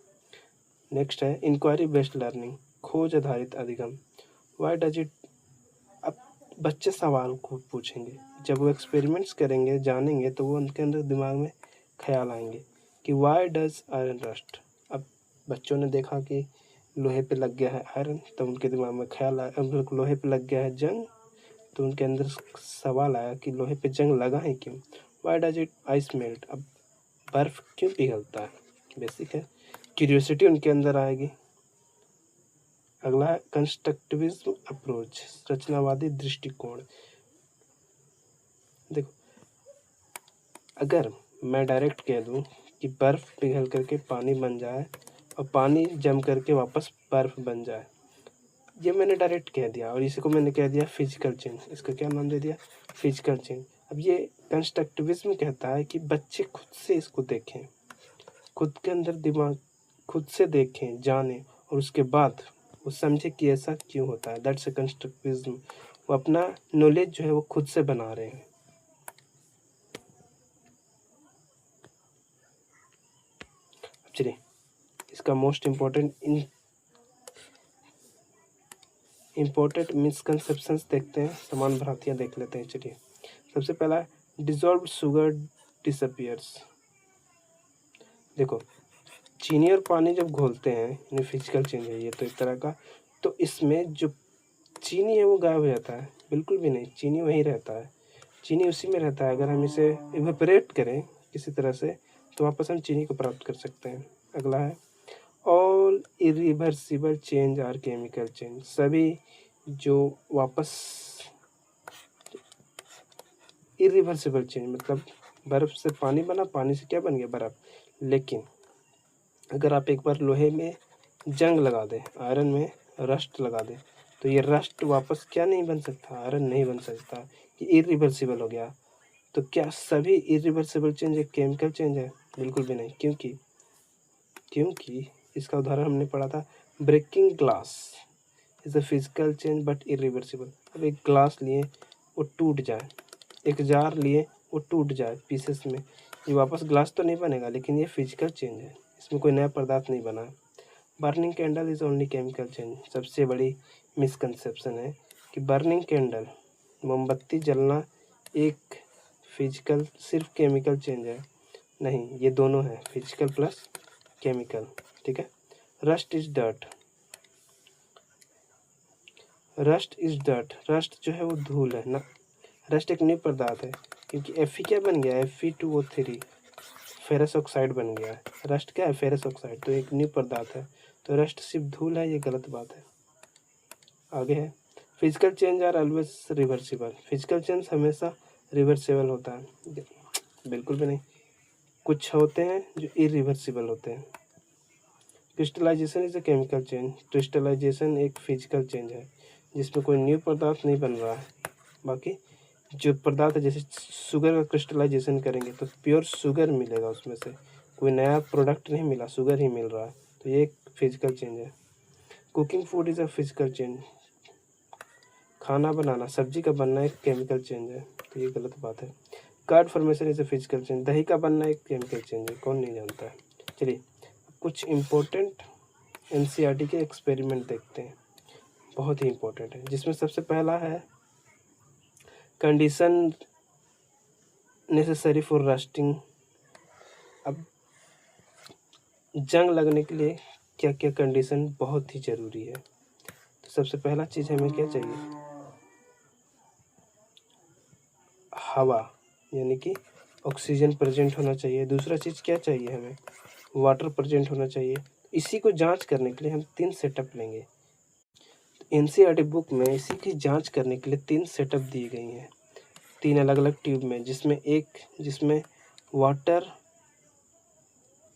S1: नेक्स्ट है इंक्वायरी बेस्ड लर्निंग, खोज आधारित अधिगम। वाई डज इट, अब बच्चे सवाल को पूछेंगे, जब वो एक्सपेरिमेंट्स करेंगे जानेंगे तो वो उनके अंदर दिमाग में ख्याल आएंगे कि वाई डज आयरन रस्ट। अब बच्चों ने देखा कि लोहे पे लग गया है आयरन, तो उनके दिमाग में ख्याल आया। अब लोहे पे लग गया है जंग, तो उनके अंदर सवाल आया कि लोहे पे जंग लगा है क्यों। Why does it ice melt, अब बर्फ क्यों पिघलता है, बेसिक है। क्यूरियोसिटी उनके अंदर आएगी। अगला है कंस्ट्रक्टिविज्म अप्रोच, रचनावादी दृष्टिकोण। देखो, अगर मैं डायरेक्ट कह दूं कि बर्फ पिघल करके पानी बन जाए और पानी जम करके वापस बर्फ़ बन जाए। ये मैंने डायरेक्ट कह दिया और इसी को मैंने कह दिया फिजिकल चेंज। इसका क्या नाम दे दिया? Physical change. अब ये कंस्ट्रक्टिविज्म कहता है कि बच्चे खुद से इसको देखें, खुद के अंदर दिमाग खुद से देखें, जानें और उसके बाद वो समझे कि ऐसा क्यों होता है। That's a constructivism. वो अपना नॉलेज जो है वो खुद से बना रहे हैं। चलिए इसका मोस्ट इम्पोर्टेंट मिसकंसेप्शंस देखते हैं, समान भ्रांतियाँ देख लेते हैं। चलिए सबसे पहला डिजॉल्व्ड शुगर डिसअपियर्स। देखो चीनी और पानी जब घोलते हैं, यानी फिजिकल चेंज है ये तो एक तरह का, तो इसमें जो चीनी है वो गायब हो जाता है। बिल्कुल भी नहीं, चीनी वहीं रहता है, चीनी उसी में रहता है। अगर हम इसे इवेपोरेट करें किसी तरह से तो वापस हम चीनी को प्राप्त कर सकते हैं। अगला है all irreversible change are chemical change. सभी जो वापस इरिवर्सिबल चेंज मतलब बर्फ़ से पानी बना, पानी से क्या बन गया? बर्फ़। लेकिन अगर आप एक बार लोहे में जंग लगा दें, आयरन में रस्ट लगा दें, तो ये रस्ट वापस क्या नहीं बन सकता? आयरन नहीं बन सकता। ये इरिवर्सिबल हो गया। तो क्या सभी इरिवर्सिबल चेंज एक केमिकल चेंज है? बिल्कुल भी नहीं। क्योंकि इसका उदाहरण हमने पढ़ा था, breaking glass is a physical change but irreversible. अब एक ग्लास लिए वो टूट जाए, एक जार लिए वो टूट जाए पीसेस में, ये वापस ग्लास तो नहीं बनेगा, लेकिन ये फिजिकल चेंज है, इसमें कोई नया पदार्थ नहीं बना। Burning candle is only chemical change. सबसे बड़ी मिसकंसेप्शन है कि बर्निंग कैंडल, मोमबत्ती जलना, एक फिजिकल सिर्फ केमिकल चेंज है। नहीं, ये दोनों है, फिजिकल प्लस केमिकल। ठीक है। Rust is dirt. Rust is dirt. Rust जो है वो धूल है ना। रस्ट एक न्यू पदार्थ है, क्योंकि Fe क्या बन गया? Fe2O3 फेरस ऑक्साइड बन गया है। रस्ट क्या है? Ferrous oxide. तो एक न्यू पदार्थ है, तो रस्ट सिर्फ धूल है, ये गलत बात है। आगे है physical change are always reversible. Physical change हमेशा रिवर्सिबल होता है? बिल्कुल भी नहीं। कुछ होते हैं जो इरिवर्सिबल होते हैं। Crystallisation is a chemical change. Crystallisation एक फिजिकल चेंज है जिसमें कोई न्यू पदार्थ नहीं बन रहा है। बाकी जो पदार्थ है, जैसे शुगर का क्रिस्टलाइजेशन करेंगे तो प्योर शुगर मिलेगा, उसमें से कोई नया प्रोडक्ट नहीं मिला, शुगर ही मिल रहा है, तो ये एक फिजिकल चेंज है। Cooking food is a physical change. खाना बनाना, सब्जी का बनना एक केमिकल चेंज है, तो ये गलत बात है। Card formation is a physical change. दही का बनना एक केमिकल चेंज है, कौन नहीं जानता है। चलिए कुछ इम्पोर्टेंट NCERT के एक्सपेरिमेंट देखते हैं, बहुत ही इम्पोर्टेंट है, जिसमें सबसे पहला है कंडीशन नेसेसरी फॉर रस्टिंग। अब जंग लगने के लिए क्या क्या कंडीशन बहुत ही ज़रूरी है। तो सबसे पहला चीज़ हमें क्या चाहिए? हवा, यानी कि ऑक्सीजन प्रेजेंट होना चाहिए। दूसरा चीज़ क्या चाहिए हमें? वाटर प्रेजेंट होना चाहिए। इसी को जांच करने के लिए हम 3 सेटअप लेंगे। NCERT बुक में इसी की जांच करने के लिए 3 सेटअप दी गई हैं, 3 अलग अलग ट्यूब में, जिसमें वाटर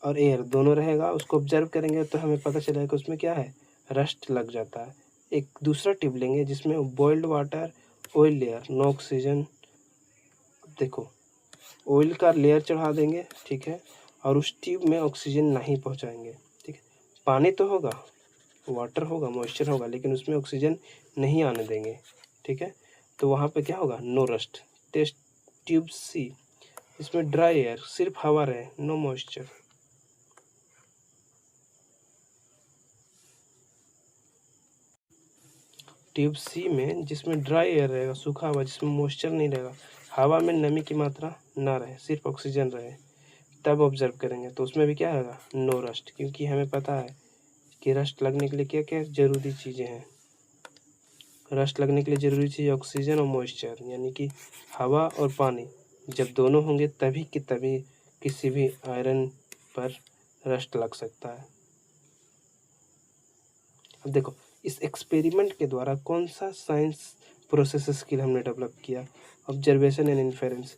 S1: और एयर दोनों रहेगा। उसको ऑब्जर्व करेंगे तो हमें पता चलेगा कि उसमें क्या है? रस्ट लग जाता है। एक दूसरा ट्यूब लेंगे जिसमें boiled water, oil layer, no oxygen. देखो ऑयल का लेयर चढ़ा देंगे, ठीक है, और उस ट्यूब में ऑक्सीजन नहीं पहुंचाएंगे, ठीक है। पानी तो होगा, वाटर होगा, मॉइस्चर होगा, लेकिन उसमें ऑक्सीजन नहीं आने देंगे, ठीक है। तो वहाँ पे क्या होगा? No rust. Test tube C, इसमें ड्राई एयर, सिर्फ हवा रहे, नो मॉइस्चर। ट्यूब C में जिसमें ड्राई एयर रहेगा, सूखा हवा, जिसमें मॉइस्चर नहीं रहेगा, हवा में नमी की मात्रा ना रहे, सिर्फ ऑक्सीजन रहे, तब ऑब्जर्व करेंगे तो उसमें भी क्या होगा? No rust. क्योंकि हमें पता है कि रस्ट लगने के लिए क्या क्या ज़रूरी चीज़ें हैं। रस्ट लगने के लिए ज़रूरी चीज़ ऑक्सीजन और मॉइस्चर, यानी कि हवा और पानी जब दोनों होंगे तभी कि तभी किसी भी आयरन पर रस्ट लग सकता है। अब देखो इस एक्सपेरिमेंट के द्वारा कौन सा साइंस प्रोसेस स्किल हमने डेवलप किया? Observation and inference.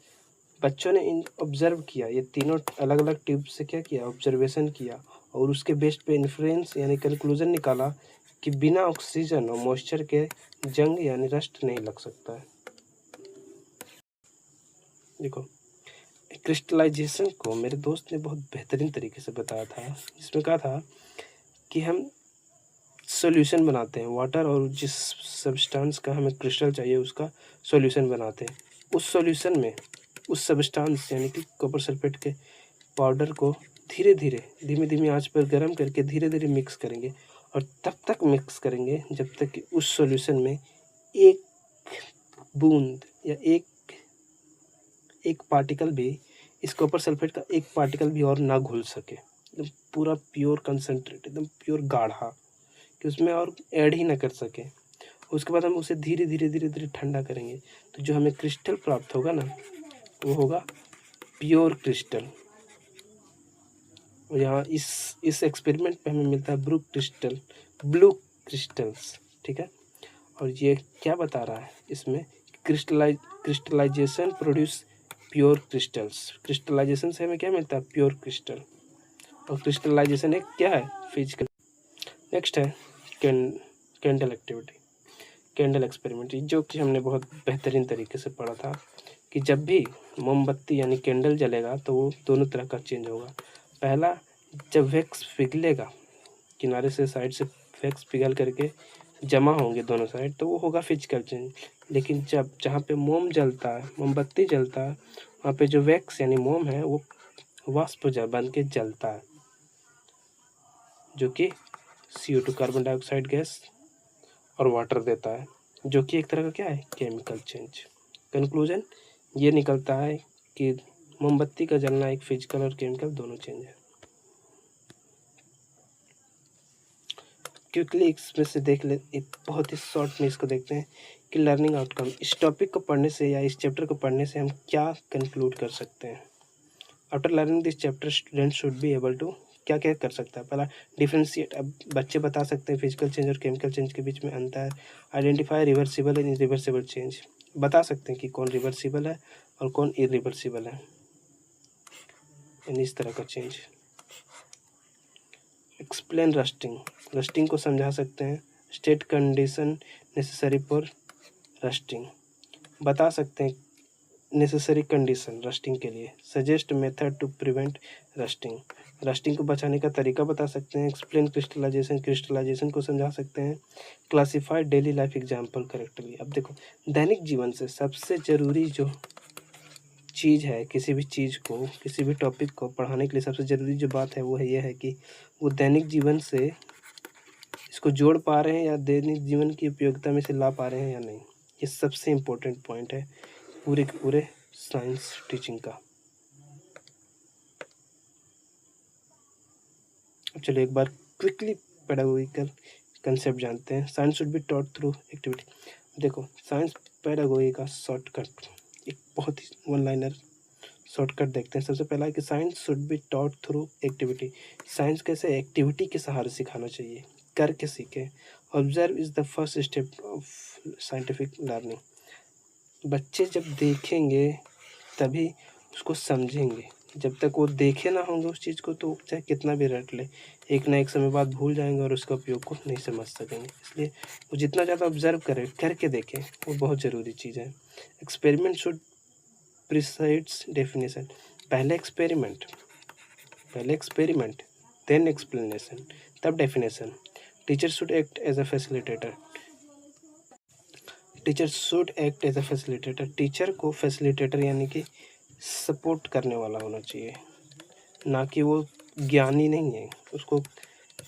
S1: बच्चों ने ऑब्जर्व किया, ये तीनों अलग अलग ट्यूब से क्या किया? ऑब्जर्वेशन किया और उसके बेस्ड पे इन्फ्रेंस यानी कंक्लूजन निकाला कि बिना ऑक्सीजन और मॉइस्चर के जंग यानी रस्ट नहीं लग सकता है। देखो, क्रिस्टलाइजेशन को मेरे दोस्त ने बहुत बेहतरीन तरीके से बताया था। इसमें कहा था कि हम सॉल्यूशन बनाते हैं वाटर, और जिस सब्सटेंस का हमें क्रिस्टल चाहिए उसका सॉल्यूशन बनाते हैं। उस सॉल्यूशन में उस सब्सटेंस यानी कि कॉपर सल्फेट के पाउडर को धीरे धीरे धीमी धीमी आंच पर गर्म करके धीरे धीरे मिक्स करेंगे, और तब तक मिक्स करेंगे जब तक कि उस सॉल्यूशन में एक बूंद या एक पार्टिकल भी, इस कॉपर सल्फेट का एक पार्टिकल भी और ना घुल सके। एकदम पूरा प्योर कंसनट्रेट, एकदम प्योर गाढ़ा, कि उसमें और ऐड ही ना कर सके। उसके बाद हम उसे धीरे धीरे धीरे धीरे ठंडा करेंगे, तो जो हमें क्रिस्टल प्राप्त होगा ना, वो होगा प्योर क्रिस्टल। और यहाँ इस एक्सपेरिमेंट पे हमें मिलता है ब्लू क्रिस्टल्स, ठीक है। और ये क्या बता रहा है इसमें, crystallisation produce pure crystals. Crystallisation से हमें क्या मिलता है, प्योर क्रिस्टल। और क्रिस्टलाइजेशन एक क्या है, फिजिकल। नेक्स्ट है कैंडल एक्टिविटी, कैंडल एक्सपेरिमेंट, जो कि हमने बहुत बेहतरीन तरीके से पढ़ा था कि जब भी मोमबत्ती यानी कैंडल जलेगा तो वो दोनों तरह का चेंज होगा। पहला, जब वैक्स पिघलेगा, किनारे से साइड से वैक्स पिघल करके जमा होंगे दोनों साइड, तो वो होगा फिजिकल चेंज। लेकिन जब जहाँ पे मोम जलता है, मोमबत्ती जलता है, वहाँ पे जो वैक्स यानी मोम है वो वाष्प बन के जलता है, जो कि CO2 कार्बन डाइऑक्साइड गैस और वाटर देता है, जो कि एक तरह का क्या है, केमिकल चेंज। कंक्लूजन ये निकलता है कि मोमबत्ती का जलना एक फिजिकल और केमिकल दोनों चेंज है। क्विकली इसमें से देख ले, एक बहुत ही शॉर्ट में इसको देखते हैं कि लर्निंग आउटकम, इस टॉपिक को पढ़ने से या इस चैप्टर को पढ़ने से हम क्या कंक्लूड कर सकते हैं। After learning this chapter student should be able to, क्या क्या कर सकता है। पहला, डिफ्रेंशिएट, अब बच्चे बता सकते हैं फिजिकल चेंज और केमिकल चेंज के बीच में अंतर। Identify reversible and irreversible change, बता सकते हैं कि कौन रिवर्सिबल है और कौन इरिवर्सिबल है, यानी इस तरह का चेंज। एक्सप्लेन रस्टिंग, रस्टिंग को समझा सकते हैं। State condition necessary for rusting, बता सकते हैं नेसेसरी कंडीशन रस्टिंग के लिए। Suggest method to prevent rusting, rusting को बचाने का तरीका बता सकते हैं। एक्सप्लेन क्रिस्टलाइजेशन, क्रिस्टलाइजेशन को समझा सकते हैं। Classify daily life example correctly, अब देखो दैनिक जीवन से सबसे ज़रूरी जो चीज़ है, किसी भी चीज़ को, किसी भी टॉपिक को पढ़ाने के लिए सबसे ज़रूरी जो बात है वो है ये है कि वो दैनिक जीवन से इसको जोड़ पा रहे हैं या दैनिक जीवन की उपयोगिता में से ला पा रहे हैं या नहीं। ये सबसे इम्पोर्टेंट पॉइंट है पूरे के पूरे साइंस टीचिंग का। चलिए एक बार क्विकली पेडागोगिकल कंसेप्ट जानते हैं। Science should be taught through activity. देखो, साइंस पेडागोगी का शॉर्टकट, एक बहुत ही वन लाइनर शॉर्टकट देखते हैं। सबसे पहला है कि science should be taught through activity, science कैसे एक्टिविटी के सहारे सिखाना चाहिए, करके सीखें। Observe is the first step of scientific learning, बच्चे जब देखेंगे तभी उसको समझेंगे, जब तक वो देखे ना होंगे उस चीज़ को तो चाहे कितना भी रट ले, एक ना एक समय बाद भूल जाएंगे और उसका उपयोग को नहीं समझ सकेंगे। इसलिए वो जितना ज़्यादा ऑब्जर्व करें, करके देखें, वो बहुत ज़रूरी चीज़ है। एक्सपेरिमेंट शुड प्रिसाइड्स डेफिनेशन, पहले एक्सपेरिमेंट देन एक्सप्लेनेशन, तब definition. Teacher should act as a facilitator, teacher को फैसिलिटेटर यानी कि सपोर्ट करने वाला होना चाहिए, ना कि वो ज्ञानी नहीं है, उसको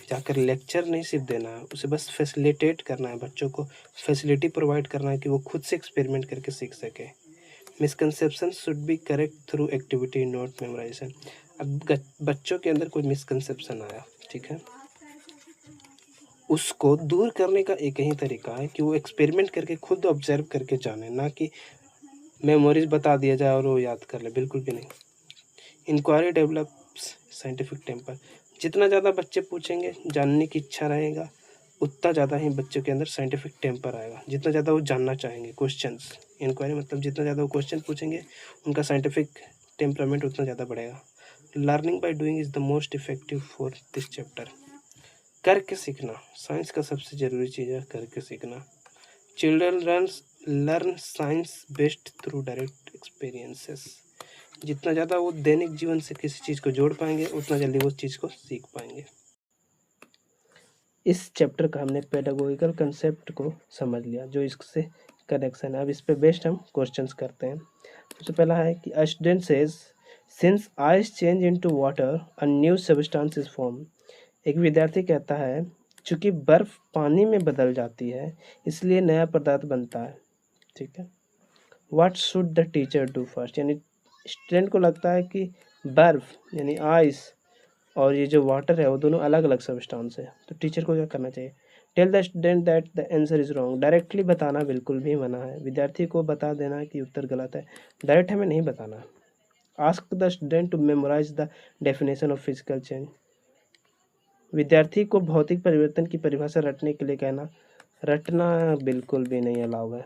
S1: जाकर लेक्चर नहीं सिर्फ देना है, उसे बस फैसिलिटेट करना है, बच्चों को फैसिलिटी प्रोवाइड करना है कि वो खुद से एक्सपेरिमेंट करके सीख सके। Misconception should B correct through activity not memorisation, अब बच्चों के अंदर कोई मिसकंसेप्शन आया, ठीक है, उसको दूर करने का एक ही तरीका है कि वो एक्सपेरिमेंट करके खुद ऑब्जर्व करके जाने, ना कि मेमोरीज बता दिया जाए और वो याद कर ले, बिल्कुल भी नहीं। इंक्वायरी डेवलप्स साइंटिफिक टेम्पर, जितना ज़्यादा बच्चे पूछेंगे, जानने की इच्छा रहेगा, उतना ज़्यादा ही बच्चों के अंदर साइंटिफिक टेम्पर आएगा, जितना ज़्यादा वो जानना चाहेंगे क्वेश्चंस। इंक्वायरी मतलब जितना ज़्यादा वो क्वेश्चन पूछेंगे, उनका साइंटिफिक टेम्परामेंट उतना ज़्यादा बढ़ेगा। Learning by doing is the most effective for this chapter. करके सीखना साइंस का सबसे ज़रूरी चीज़ है, करके सीखना। Children learn science best through direct experiences. जितना ज़्यादा वो दैनिक जीवन से किसी चीज़ को जोड़ पाएंगे उतना जल्दी वो चीज़ को सीख पाएंगे। इस चैप्टर का हमने पेडागोगिकल कंसेप्ट को समझ लिया, जो इससे कनेक्शन है। अब इस पे बेस्ड हम क्वेश्चंस करते हैं। सबसे पहला है कि a student says since ice change into water a new substance is form. एक विद्यार्थी कहता है चूंकि बर्फ पानी में बदल जाती है इसलिए नया पदार्थ बनता है। ठीक है, what should the teacher do first. यानी स्टूडेंट को लगता है कि बर्फ यानी आइस और ये जो वाटर है वो दोनों अलग अलग सब्सटेंस है, तो टीचर को क्या करना चाहिए। Tell the student that the answer is wrong. Directly बताना बिल्कुल भी मना है, विद्यार्थी को बता देना कि उत्तर गलत है, डायरेक्ट हमें नहीं बताना। Ask the student to memorise the definition of physical change. विद्यार्थी को भौतिक परिवर्तन की परिभाषा रटने के लिए कहना, रटना बिल्कुल भी नहीं अलाउ है।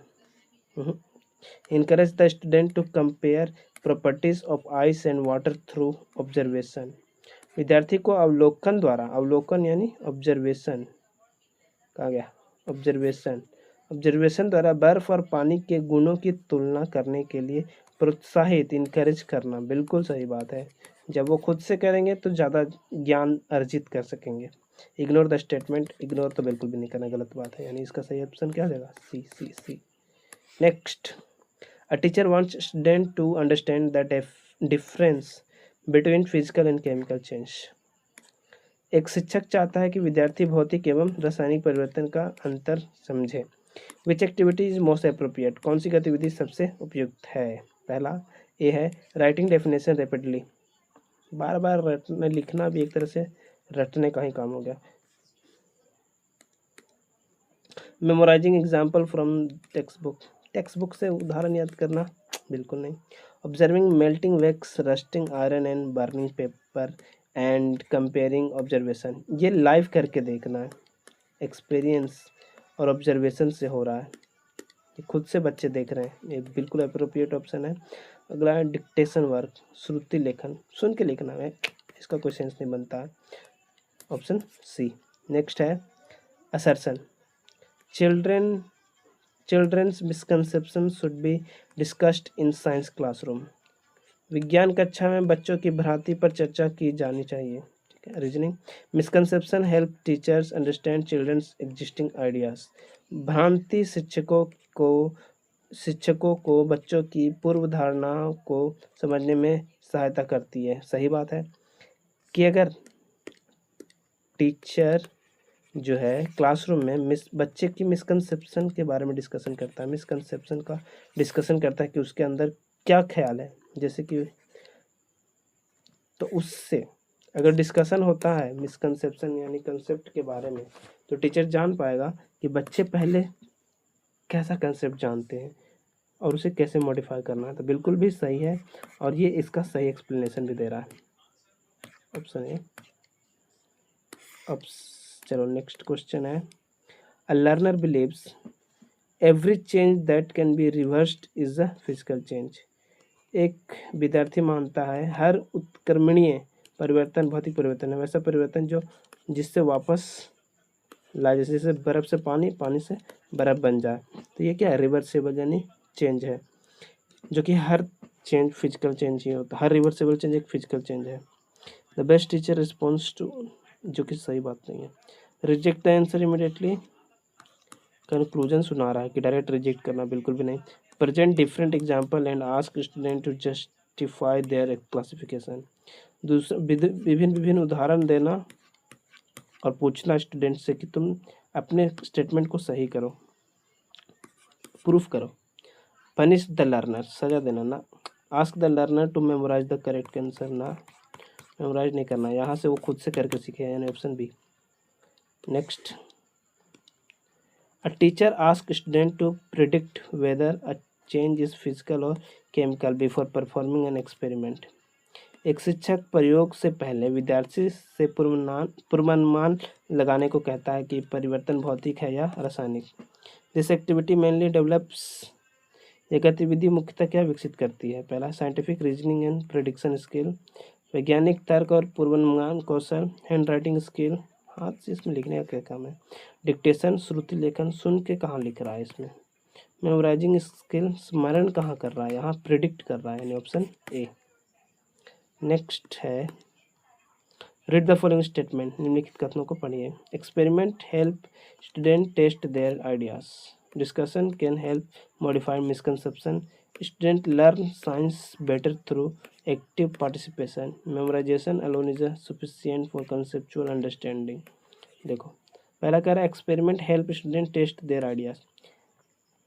S1: Encourage the student to compare properties of ice and water through observation। विद्यार्थी को अवलोकन द्वारा, अवलोकन यानी ऑब्जर्वेशन, कहा गया ऑब्जर्वेशन द्वारा बर्फ और पानी के गुणों की तुलना करने के लिए प्रोत्साहित, इनकरेज करना। बिल्कुल सही बात है, जब वो खुद से करेंगे तो ज़्यादा ज्ञान अर्जित कर सकेंगे। इग्नोर द स्टेटमेंट, इग्नोर तो बिल्कुल भी नहीं करना, गलत बात है, यानी इसका सही ऑप्शन क्या हो जाएगा, C C C. Next, a teacher wants student to understand the difference between physical and chemical change। एक शिक्षक चाहता है कि विद्यार्थी भौतिक एवं रासायनिक परिवर्तन का अंतर समझे। विच एक्टिविटी इज मोस्ट अप्रोप्रिएट। कौन सी गतिविधि सबसे उपयुक्त है। पहला ए है राइटिंग डेफिनेशन रैपिडली। बार बार रटना, लिखना भी एक तरह से रटने का ही काम हो गया। Memorizing example from text book. Text book से उदाहरण याद करना बिल्कुल नहीं। Observing melting wax, rusting iron and burning paper and comparing observation. ये लाइव करके देखना है, एक्सपीरियंस और ऑब्जर्वेशन से हो रहा है, ये खुद से बच्चे देख रहे हैं, ये बिल्कुल अप्रोप्रिएट ऑप्शन है। अगला है डिक्टेशन वर्क, श्रुति लेखन, सुन के लिखना है, इसका कोई सेंस नहीं बनता है, ऑप्शन सी। नेक्स्ट है assertion. Children's misconception should be discussed in science classroom. विज्ञान कक्षा में बच्चों की भ्रांति पर चर्चा की जानी चाहिए। ठीक है। Reasoning, misconception help teachers understand children's existing ideas. भ्रांति शिक्षकों को बच्चों की पूर्व धारणाओं को समझने में सहायता करती है। सही बात है कि अगर टीचर जो है क्लासरूम में बच्चे की मिसकंसेप्शन के बारे में डिस्कशन करता है, मिसकंसेप्शन का डिस्कशन करता है कि उसके अंदर क्या ख्याल है, जैसे कि, तो उससे अगर डिस्कशन होता है मिसकंसेप्शन यानी कंसेप्ट के बारे में, तो टीचर जान पाएगा कि बच्चे पहले कैसा कंसेप्ट जानते हैं और उसे कैसे मॉडिफाई करना है। तो बिल्कुल भी सही है और ये इसका सही एक्सप्लेनेशन भी दे रहा है, ऑप्शन ए। अब चलो नेक्स्ट क्वेश्चन है, a learner believes every change that can be reversed is a physical change. एक विद्यार्थी मानता है हर उत्क्रमणीय परिवर्तन भौतिक परिवर्तन है, वैसा परिवर्तन जो जिससे वापस लाए, जैसे बर्फ से पानी, पानी से बर्फ बन जाए, तो ये क्या है, रिवर्सेबल यानी चेंज है, जो कि हर चेंज फिजिकल चेंज ही होता है, हर रिवर्सेबल चेंज एक फिजिकल चेंज है। The best teacher response to, जो कि सही बात नहीं है। Reject the answer immediately, conclusion सुना रहा है कि डायरेक्ट रिजेक्ट करना बिल्कुल भी नहीं। Present different example and ask student to justify their classification. दूसरा विभिन्न विभिन्न उदाहरण देना और पूछना स्टूडेंट से कि तुम अपने स्टेटमेंट को सही करो, प्रूफ करो। पनिश द लर्नर, सजा देना ना। Ask the learner to memorise the correct answer, ना मेमोराइज नहीं करना, यहाँ से वो खुद से करके सीखे, यानी option B. Next, a teacher asks student to predict whether a change is physical or chemical before performing an experiment। एक शिक्षक प्रयोग से पहले विद्यार्थी से पूर्वानुमान लगाने को कहता है कि परिवर्तन भौतिक है या रासायनिक। दिस एक्टिविटी मेनली डेवलप्स, यह गतिविधि मुख्यतः क्या विकसित करती है। पहला scientific reasoning and prediction skill, वैज्ञानिक तर्क और पूर्वानुमान कौशल, हैंड राइटिंग स्किल, हाथ से इसमें लिखने का क्या काम है, डिक्टेशन श्रुति लेखन, सुन के कहाँ लिख रहा है इसमें, मेमोराइजिंग स्किल स्मरण कहाँ कर रहा है, यहाँ प्रिडिक्ट कर रहा है, यानी ऑप्शन ए। नेक्स्ट है रीड द फॉलोइंग स्टेटमेंट, निम्नलिखित कथनों को पढ़िए। Experiment help student test their ideas, discussion can help modify misconception, student learn science better through active participation, memorization alone is sufficient for conceptual understanding. देखो पहला कह रहा है experiment help student test their ideas.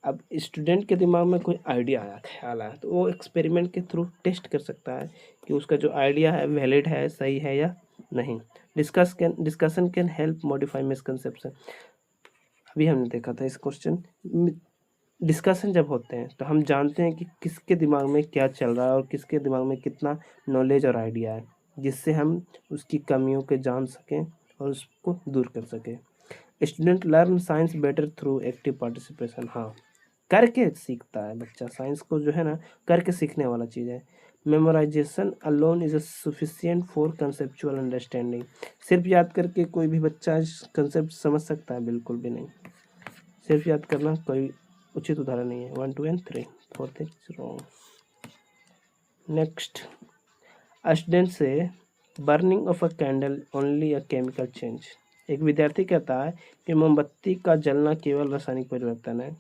S1: अब student के दिमाग में कोई आइडिया आया, ख्याल आया, तो वो एक्सपेरिमेंट के थ्रू टेस्ट कर सकता है कि उसका जो आइडिया है वैलिड है, सही है या नहीं। Discussion can help modify misconception. अभी हमने देखा था इस क्वेश्चन, डिस्कशन जब होते हैं तो हम जानते हैं कि किसके दिमाग में क्या चल रहा है और किसके दिमाग में कितना नॉलेज और आइडिया है, जिससे हम उसकी कमियों को जान सकें और उसको दूर कर सकें। Student learn science better through active participation. हाँ, करके सीखता है बच्चा, साइंस को जो है ना करके सीखने वाला चीज़ है। Memorisation alone is sufficient for conceptual understanding. सिर्फ याद करके कोई भी बच्चा कंसेप्ट समझ सकता है? बिल्कुल भी नहीं। सिर्फ याद करना कोई उचित उदाहरण नहीं है। 1 2 and 3 4th is wrong। Next, student से burning of a candle only a chemical change. एक विद्यार्थी कहता है कि मोमबत्ती का जलना केवल रासायनिक परिवर्तन है।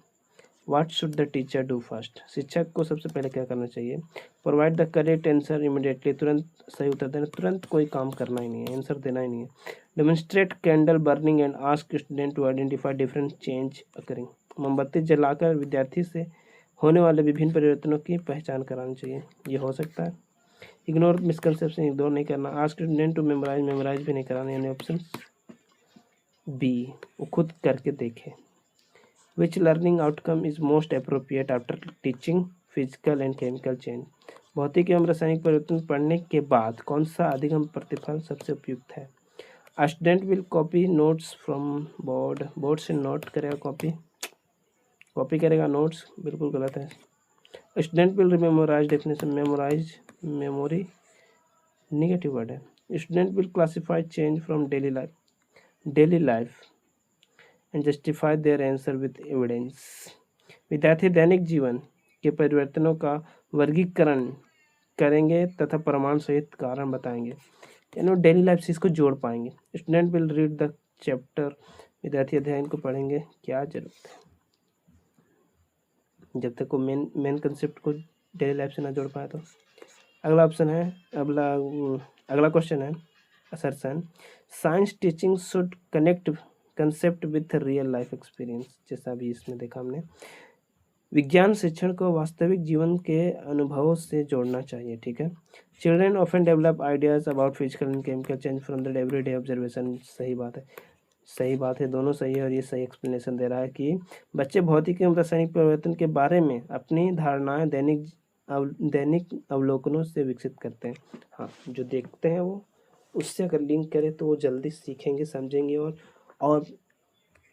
S1: What should the teacher do first? शिक्षक को सबसे पहले क्या करना चाहिए? Provide the correct answer immediately, तुरंत सही उत्तर देना, तुरंत कोई काम करना ही नहीं है, आंसर देना ही नहीं है। Demonstrate candle burning and ask student to identify different change occurring. मोमबत्ती जलाकर विद्यार्थी से होने वाले विभिन्न परिवर्तनों की पहचान करानी चाहिए, ये हो सकता है। इग्नोर मिसकंसेप्शन, इग्नोर नहीं करना। Ask student to memorize, memorize भी नहीं कराना, यानी ऑप्शन बी, वो खुद करके देखे। Which learning outcome is most appropriate after teaching physical and chemical change? भौतिक एवं रासायनिक परिवर्तन पढ़ने के बाद कौन सा अधिगम प्रतिफल सबसे उपयुक्त है? Student will copy notes from board, board से नोट करेगा, कॉपी करेगा नोट्स, बिल्कुल गलत है। Student will memorise, definition memorise, memory negative word है। Student will classify change from daily life and justify their answer with evidence. विद्यार्थी दैनिक जीवन के परिवर्तनों का वर्गीकरण करेंगे तथा प्रमाण सहित कारण बताएंगे, यानी डेली लाइफ से इसको जोड़ पाएंगे। Student will read the chapter, विद्यार्थी अध्ययन को पढ़ेंगे, क्या जरूरत है जब तक वो मेन कंसेप्ट को डेली लाइफ से ना जोड़ पाए। तो अगला ऑप्शन है, अगला क्वेश्चन है assertion, science teaching should connect concept with real life experience. जैसा भी इसमें देखा हमने, विज्ञान शिक्षण को वास्तविक जीवन के अनुभवों से जोड़ना चाहिए, ठीक है। Children often develop ideas about physical and chemical change from the everyday observation. सही बात है, सही बात है, दोनों सही है और ये सही एक्सप्लेनेशन दे रहा है कि बच्चे भौतिक एवं रासायनिक परिवर्तन के बारे में अपनी धारणाएं दैनिक अवलोकनों से विकसित करते हैं। हाँ, जो देखते हैं वो उससे अगर लिंक करें तो वो जल्दी सीखेंगे, समझेंगे और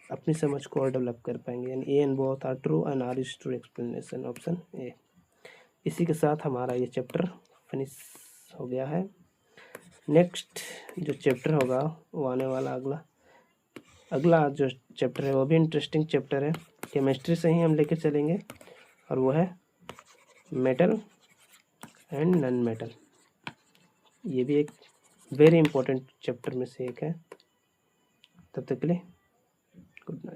S1: अपनी समझ को और डेवलप कर पाएंगे। यानी A and both are true and R is true explanation, option A. इसी के साथ हमारा ये चैप्टर फिनिश हो गया है। नेक्स्ट जो चैप्टर होगा वो आने वाला अगला जो चैप्टर है वो भी इंटरेस्टिंग चैप्टर है, केमिस्ट्री से ही हम लेके चलेंगे, और वो है मेटल एंड नॉन मेटल। ये भी एक वेरी इंपॉर्टेंट चैप्टर में से एक है। तब तक के लिए गुड नाइट।